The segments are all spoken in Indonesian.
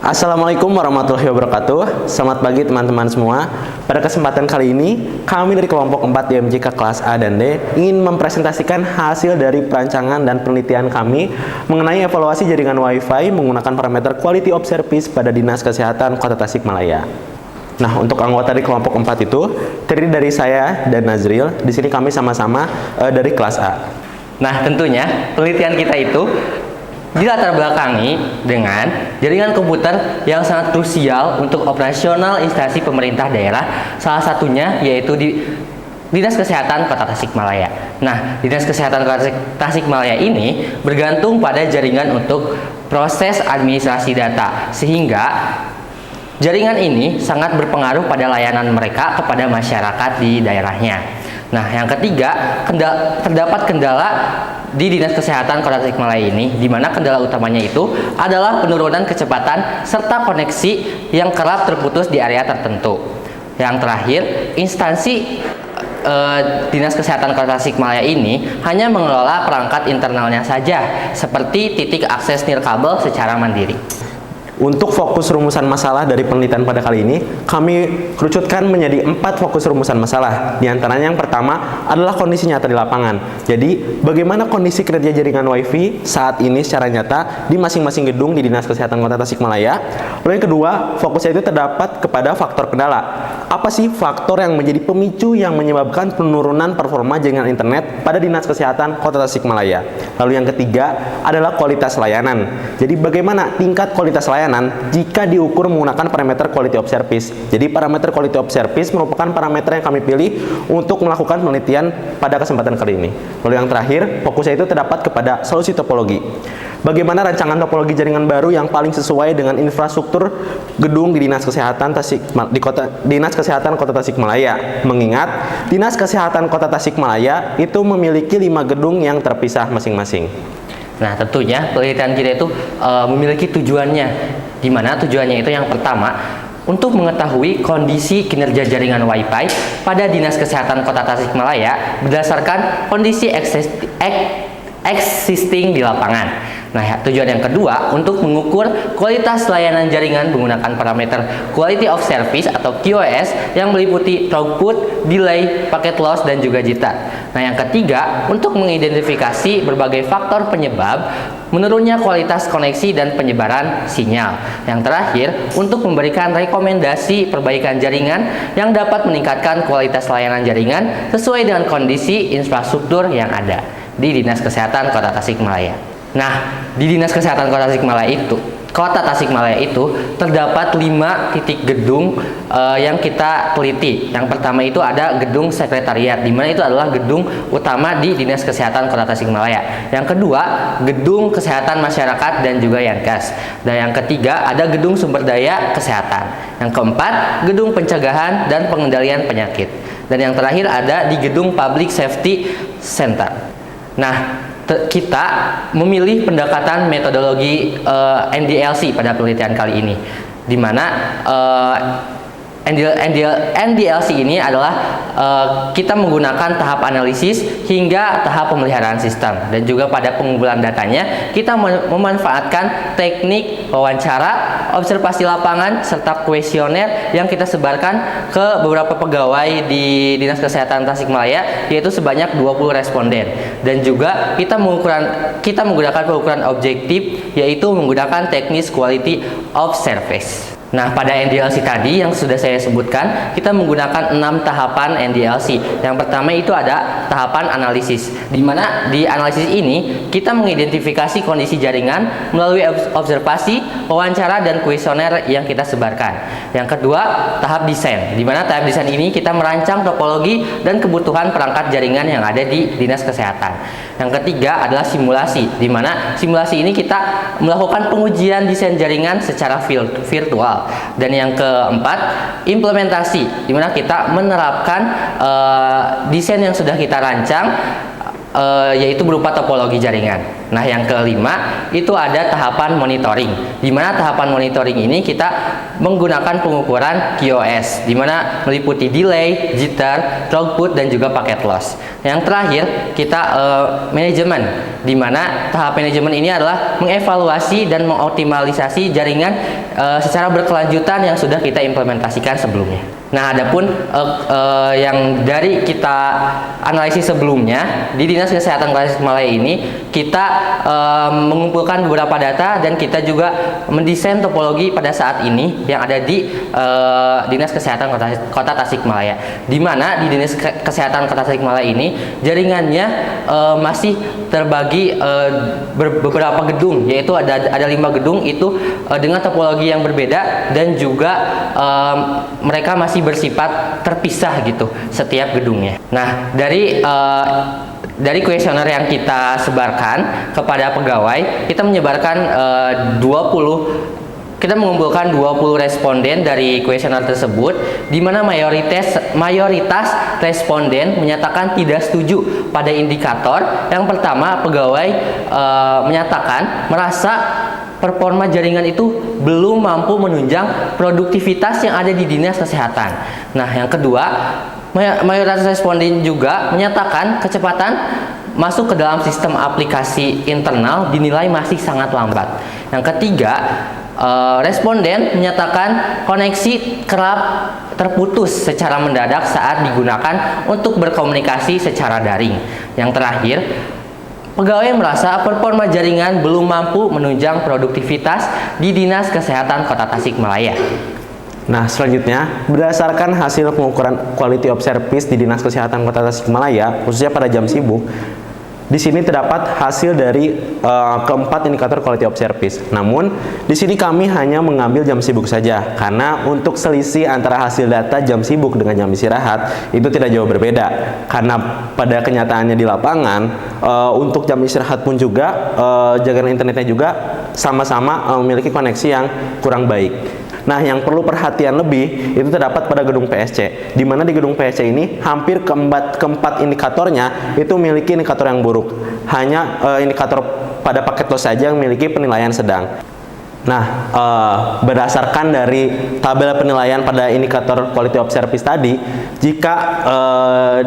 Assalamualaikum warahmatullahi wabarakatuh. Selamat pagi teman-teman semua. Pada kesempatan kali ini, kami dari kelompok 4 DMJK kelas A dan D ingin mempresentasikan hasil dari perancangan dan penelitian kami mengenai evaluasi jaringan Wi-Fi menggunakan parameter Quality of Service pada Dinas Kesehatan Kota Tasikmalaya. Nah, untuk anggota di kelompok 4 itu terdiri dari saya dan Nazril. Di sini kami sama-sama dari kelas A. Nah, tentunya penelitian kita itu dilatar belakangi dengan jaringan komputer yang sangat krusial untuk operasional instansi pemerintah daerah, salah satunya yaitu di Dinas Kesehatan Kota Tasikmalaya. Nah, Dinas Kesehatan Kota Tasikmalaya ini bergantung pada jaringan untuk proses administrasi data, sehingga jaringan ini sangat berpengaruh pada layanan mereka kepada masyarakat di daerahnya. Nah, yang ketiga, terdapat kendala di Dinas Kesehatan Kota Tasikmalaya ini, di mana kendala utamanya itu adalah penurunan kecepatan serta koneksi yang kerap terputus di area tertentu. Yang terakhir, instansi Dinas Kesehatan Kota Tasikmalaya ini hanya mengelola perangkat internalnya saja, seperti titik akses nirkabel secara mandiri. Untuk fokus rumusan masalah dari penelitian pada kali ini, kami kerucutkan menjadi 4 fokus rumusan masalah. Di antaranya yang pertama adalah kondisi nyata di lapangan. Jadi, bagaimana kondisi kinerja jaringan Wi-Fi saat ini secara nyata di masing-masing gedung di Dinas Kesehatan Kota Tasikmalaya. Lalu yang kedua, fokusnya itu terdapat kepada faktor kendala. Apa sih faktor yang menjadi pemicu yang menyebabkan penurunan performa jaringan internet pada Dinas Kesehatan Kota Tasikmalaya? Lalu yang ketiga adalah kualitas layanan. Jadi, bagaimana tingkat kualitas layanan jika diukur menggunakan parameter quality of service. Jadi parameter quality of service merupakan parameter yang kami pilih untuk melakukan penelitian pada kesempatan kali ini. Lalu yang terakhir, fokusnya itu terdapat kepada solusi topologi. Bagaimana rancangan topologi jaringan baru yang paling sesuai dengan infrastruktur gedung di Dinas Kesehatan Kota Tasikmalaya. Mengingat Dinas Kesehatan Kota Tasikmalaya itu memiliki 5 gedung yang terpisah masing-masing. Nah, tentunya penelitian kita itu memiliki tujuannya, di mana tujuannya itu yang pertama untuk mengetahui kondisi kinerja jaringan Wi-Fi pada Dinas Kesehatan Kota Tasikmalaya berdasarkan kondisi existing di lapangan. Nah, tujuan yang kedua untuk mengukur kualitas layanan jaringan menggunakan parameter Quality of Service atau QoS yang meliputi throughput, delay, packet loss, dan juga jitter. Nah, yang ketiga untuk mengidentifikasi berbagai faktor penyebab menurunnya kualitas koneksi dan penyebaran sinyal. Yang terakhir untuk memberikan rekomendasi perbaikan jaringan yang dapat meningkatkan kualitas layanan jaringan sesuai dengan kondisi infrastruktur yang ada di Dinas Kesehatan Kota Tasikmalaya. Nah, di Dinas Kesehatan Kota Tasikmalaya itu terdapat 5 titik gedung yang kita teliti. Yang pertama itu ada gedung sekretariat, di mana itu adalah gedung utama di Dinas Kesehatan Kota Tasikmalaya. Yang kedua, gedung kesehatan masyarakat dan juga Yankes. Dan yang ketiga, ada gedung sumber daya kesehatan. Yang keempat, gedung pencegahan dan pengendalian penyakit. Dan yang terakhir ada di gedung Public Safety Center. Nah, kita memilih pendekatan metodologi NDLC pada penelitian kali ini, di mana NDLC ini adalah kita menggunakan tahap analisis hingga tahap pemeliharaan sistem, dan juga pada pengumpulan datanya kita memanfaatkan teknik wawancara, observasi lapangan, serta kuesioner yang kita sebarkan ke beberapa pegawai di Dinas Kesehatan Tasikmalaya, yaitu sebanyak 20 responden. Dan juga kita menggunakan pengukuran objektif, yaitu menggunakan teknis Quality of Service. Nah, pada NDLC tadi yang sudah saya sebutkan, kita menggunakan 6 tahapan NDLC. Yang pertama itu ada tahapan analisis, di mana di analisis ini kita mengidentifikasi kondisi jaringan melalui observasi, wawancara, dan kuesioner yang kita sebarkan. Yang kedua, tahap desain, di mana tahap desain ini kita merancang topologi dan kebutuhan perangkat jaringan yang ada di Dinas Kesehatan. Yang ketiga adalah simulasi, di mana simulasi ini kita melakukan pengujian desain jaringan secara virtual. Dan yang keempat, implementasi, di mana kita menerapkan desain yang sudah kita rancang, yaitu berupa topologi jaringan. Nah, yang kelima itu ada tahapan monitoring, di mana tahapan monitoring ini kita menggunakan pengukuran QoS, di mana meliputi delay, jitter, throughput, dan juga packet loss. Yang terakhir kita manajemen, di mana tahap manajemen ini adalah mengevaluasi dan mengoptimalisasi jaringan secara berkelanjutan yang sudah kita implementasikan sebelumnya. Nah, adapun yang dari kita analisis sebelumnya di Dinas Kesehatan Kota Tasikmalaya ini, kita mengumpulkan beberapa data dan kita juga mendesain topologi pada saat ini yang ada di Dinas Kesehatan Kota Tasikmalaya. Di mana di Dinas Kesehatan Kota Tasikmalaya ini jaringannya masih terbagi beberapa gedung, yaitu ada 5 gedung itu dengan topologi yang berbeda, dan juga mereka masih bersifat terpisah gitu setiap gedungnya. Nah, dari kuesioner yang kita sebarkan kepada pegawai, kita menyebarkan kita mengumpulkan 20 responden dari kuesioner tersebut, di mana mayoritas responden menyatakan tidak setuju pada indikator. Yang pertama, pegawai menyatakan merasa performa jaringan itu belum mampu menunjang produktivitas yang ada di Dinas Kesehatan. Nah, yang kedua, mayoritas responden juga menyatakan kecepatan masuk ke dalam sistem aplikasi internal dinilai masih sangat lambat. Yang ketiga, responden menyatakan koneksi kerap terputus secara mendadak saat digunakan untuk berkomunikasi secara daring. Yang terakhir, pegawai merasa performa jaringan belum mampu menunjang produktivitas di Dinas Kesehatan Kota Tasikmalaya. Nah, selanjutnya, berdasarkan hasil pengukuran quality of service di Dinas Kesehatan Kota Tasikmalaya, khususnya pada jam sibuk, di sini terdapat hasil dari keempat indikator quality of service. Namun, di sini kami hanya mengambil jam sibuk saja, karena untuk selisih antara hasil data jam sibuk dengan jam istirahat itu tidak jauh berbeda. Karena pada kenyataannya di lapangan, untuk jam istirahat pun juga jaringan internetnya juga sama-sama memiliki koneksi yang kurang baik. Nah, yang perlu perhatian lebih itu terdapat pada gedung PSC, di mana di gedung PSC ini hampir keempat indikatornya itu memiliki indikator yang buruk. Hanya indikator pada paket loss saja yang memiliki penilaian sedang. Nah, berdasarkan dari tabel penilaian pada indikator quality of service tadi, jika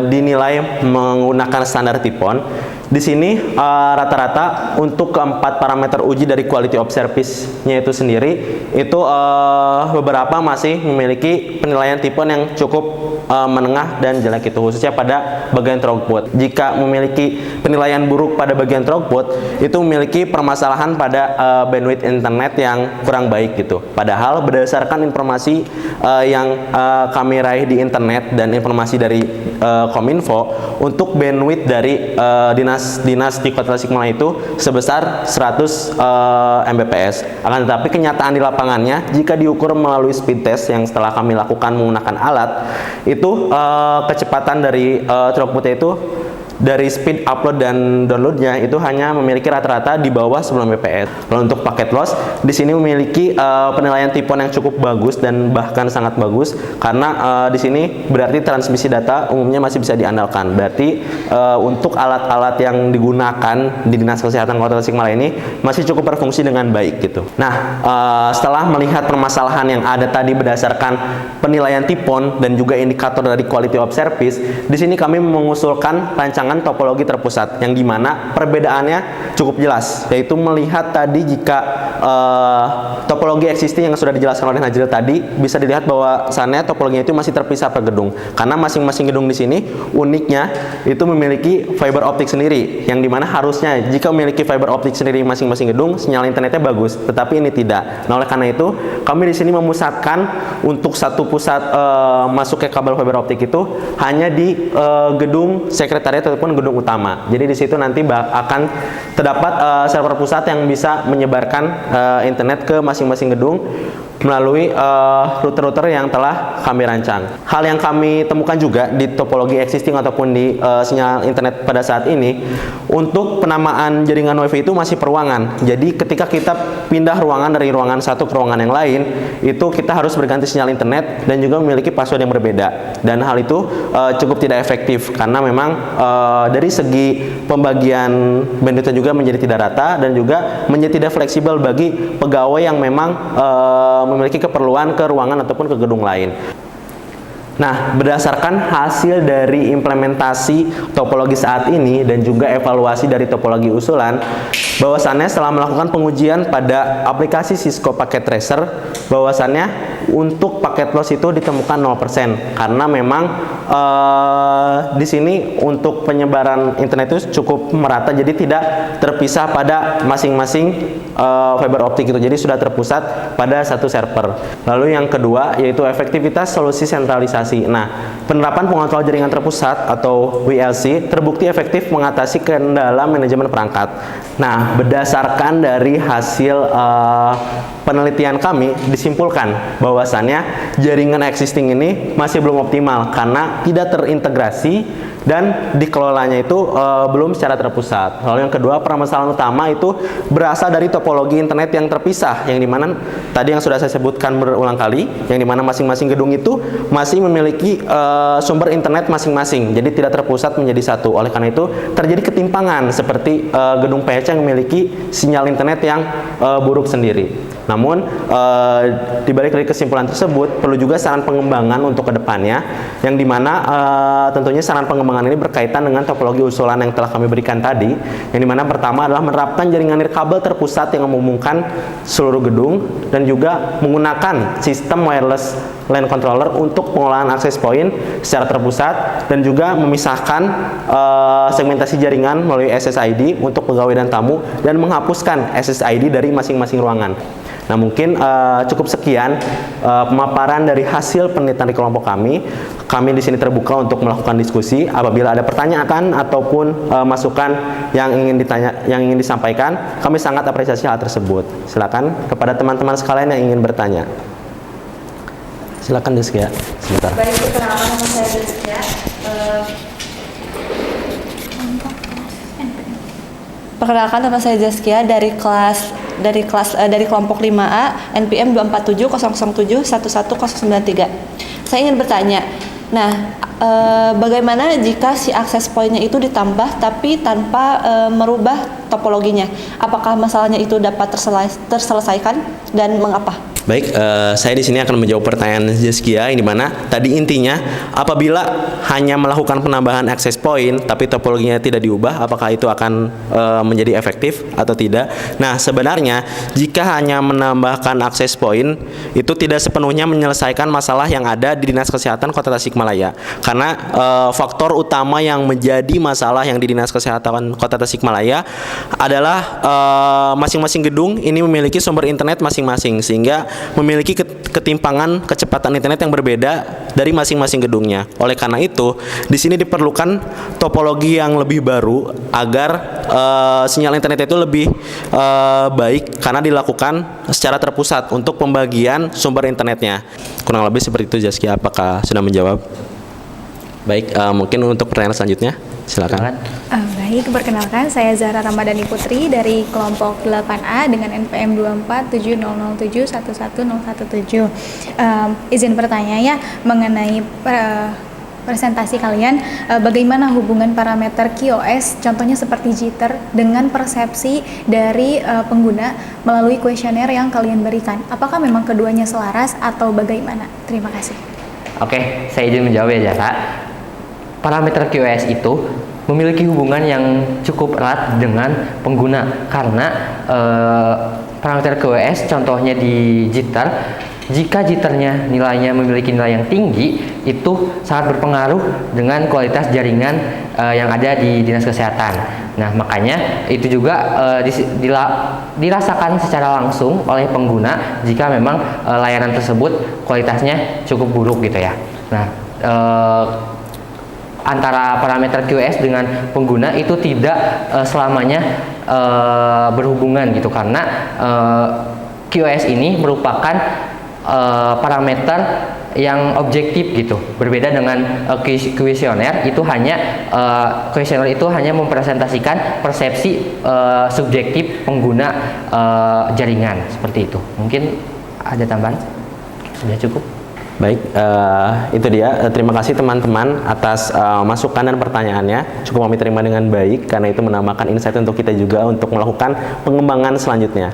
dinilai menggunakan standar TIPON, di sini rata-rata untuk keempat parameter uji dari quality of service-nya itu sendiri, itu beberapa masih memiliki penilaian TIPON yang cukup menengah dan jelek, itu khususnya pada bagian throughput. Jika memiliki penilaian buruk pada bagian throughput, itu memiliki permasalahan pada bandwidth internet yang kurang baik gitu. Padahal berdasarkan informasi yang kami raih di internet dan informasi dari Kominfo, untuk bandwidth dari dinas di Kota Tasikmalaya itu sebesar 100 Mbps. Akan tetapi kenyataan di lapangannya, jika diukur melalui speed test yang setelah kami lakukan menggunakan alat, itu kecepatan dari throughputnya itu dari speed upload dan downloadnya itu hanya memiliki rata-rata di bawah 10 Mbps. Lalu untuk paket loss, di sini memiliki penilaian TIPON yang cukup bagus dan bahkan sangat bagus, karena di sini berarti transmisi data umumnya masih bisa diandalkan. Berarti untuk alat-alat yang digunakan di Dinas Kesehatan Kota Tasikmalaya ini masih cukup berfungsi dengan baik gitu. Nah, setelah melihat permasalahan yang ada tadi berdasarkan penilaian TIPON dan juga indikator dari quality of service, di sini kami mengusulkan rancangan topologi terpusat, yang dimana perbedaannya cukup jelas, yaitu melihat tadi jika topologi existing yang sudah dijelaskan oleh Najril tadi, bisa dilihat bahwasannya topologinya itu masih terpisah per gedung, karena masing-masing gedung di sini uniknya itu memiliki fiber optik sendiri, yang dimana harusnya jika memiliki fiber optik sendiri masing-masing gedung, sinyal internetnya bagus, tetapi ini tidak. Nah, oleh karena itu kami di sini memusatkan untuk satu pusat masuknya kabel fiber optik itu hanya di gedung sekretariat ataupun gedung utama. Jadi di situ nanti akan terdapat server pusat yang bisa menyebarkan internet ke masing-masing gedung melalui router-router yang telah kami rancang. Hal yang kami temukan juga di topologi existing ataupun di sinyal internet pada saat ini, untuk penamaan jaringan WiFi itu masih per ruangan. Jadi ketika kita pindah ruangan dari ruangan satu ke ruangan yang lain, itu kita harus berganti sinyal internet dan juga memiliki password yang berbeda. Dan hal itu cukup tidak efektif, karena memang dari segi pembagian bandwidthnya juga menjadi tidak rata dan juga menjadi tidak fleksibel bagi pegawai yang memang memiliki keperluan ke ruangan ataupun ke gedung lain. Nah, berdasarkan hasil dari implementasi topologi saat ini dan juga evaluasi dari topologi usulan, bahwasannya setelah melakukan pengujian pada aplikasi Cisco Packet Tracer, bahwasannya untuk paket loss itu ditemukan 0% karena memang di sini untuk penyebaran internet itu cukup merata, jadi tidak terpisah pada masing-masing fiber optik itu, jadi sudah terpusat pada satu server. Lalu yang kedua yaitu efektivitas solusi sentralisasi. Nah, penerapan pengontrol jaringan terpusat atau WLC terbukti efektif mengatasi kendala manajemen perangkat. Nah, berdasarkan dari hasil penelitian kami disimpulkan bahwasannya jaringan existing ini masih belum optimal karena tidak terintegrasi dan dikelolanya itu belum secara terpusat. Lalu yang kedua, permasalahan utama itu berasal dari topologi internet yang terpisah, yang dimana tadi yang sudah saya sebutkan berulang kali, yang dimana masing-masing gedung itu masih memiliki sumber internet masing-masing, jadi tidak terpusat menjadi satu. Oleh karena itu terjadi ketimpangan seperti gedung PHC yang memiliki sinyal internet yang buruk sendiri. Namun dibalik dari kesimpulan tersebut perlu juga saran pengembangan untuk kedepannya, yang dimana tentunya saran pengembangan ini berkaitan dengan topologi usulan yang telah kami berikan tadi, yang dimana pertama adalah menerapkan jaringan nirkabel terpusat yang memungkinkan seluruh gedung dan juga menggunakan sistem wireless LAN controller untuk pengolahan akses point secara terpusat dan juga memisahkan segmentasi jaringan melalui SSID untuk pegawai dan tamu dan menghapuskan SSID dari masing-masing ruangan. Nah, mungkin cukup sekian pemaparan dari hasil penelitian di kelompok kami. Kami di sini terbuka untuk melakukan diskusi. Apabila ada pertanyaan ataupun masukan yang ingin disampaikan, kami sangat apresiasi hal tersebut. Silakan kepada teman-teman sekalian yang ingin bertanya. Silakan Deskia, sebentar. Baik, perkenalkan nama saya Deskia. Perkenalkan nama saya Zaskia dari kelompok 5A NPM 24700711093. Saya ingin bertanya, bagaimana jika si akses poinnya itu ditambah tapi tanpa merubah topologinya? Apakah masalahnya itu dapat terselesaikan dan mengapa? Baik, saya di sini akan menjawab pertanyaan Zaskia, yang dimana tadi intinya apabila hanya melakukan penambahan access point tapi topologinya tidak diubah, apakah itu akan menjadi efektif atau tidak? Nah, sebenarnya jika hanya menambahkan access point itu tidak sepenuhnya menyelesaikan masalah yang ada di Dinas Kesehatan Kota Tasikmalaya, karena faktor utama yang menjadi masalah yang di Dinas Kesehatan Kota Tasikmalaya adalah masing-masing gedung ini memiliki sumber internet masing-masing, sehingga memiliki ketimpangan kecepatan internet yang berbeda dari masing-masing gedungnya. Oleh karena itu, di sini diperlukan topologi yang lebih baru agar sinyal internet itu lebih baik karena dilakukan secara terpusat untuk pembagian sumber internetnya. Kurang lebih seperti itu, Zaskia. Apakah sudah menjawab? Baik, mungkin untuk pertanyaan selanjutnya, silakan. Baik, perkenalkan saya Zahra Ramadhani Putri dari kelompok 8A dengan NPM 24700711017. Izin bertanya ya mengenai presentasi kalian, bagaimana hubungan parameter QoS, contohnya seperti jitter, dengan persepsi dari pengguna melalui kuesioner yang kalian berikan. Apakah memang keduanya selaras atau bagaimana? Terima kasih. Oke, saya izin menjawab ya, Zahra. Parameter QoS itu memiliki hubungan yang cukup erat dengan pengguna karena parameter QoS contohnya di jitter, jika jitternya nilainya memiliki nilai yang tinggi, itu sangat berpengaruh dengan kualitas jaringan yang ada di Dinas Kesehatan. Nah, makanya itu juga dirasakan secara langsung oleh pengguna jika memang layanan tersebut kualitasnya cukup buruk gitu ya. Nah, antara parameter QoS dengan pengguna itu tidak selamanya berhubungan gitu, karena QoS ini merupakan parameter yang objektif gitu, berbeda dengan kuesioner. Itu hanya kuesioner itu hanya mempresentasikan persepsi subjektif pengguna jaringan, seperti itu. Mungkin ada tambahan? Sudah cukup. Baik, itu dia. Terima kasih teman-teman atas masukan dan pertanyaannya. Cukup kami terima dengan baik karena itu menambahkan insight untuk kita juga untuk melakukan pengembangan selanjutnya.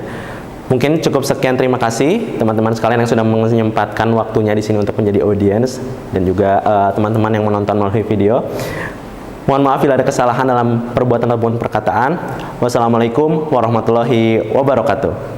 Mungkin cukup sekian, terima kasih teman-teman sekalian yang sudah menyempatkan waktunya di sini untuk menjadi audiens, dan juga teman-teman yang menonton melalui video. Mohon maaf bila ada kesalahan dalam perbuatan ataupun perkataan. Wassalamualaikum warahmatullahi wabarakatuh.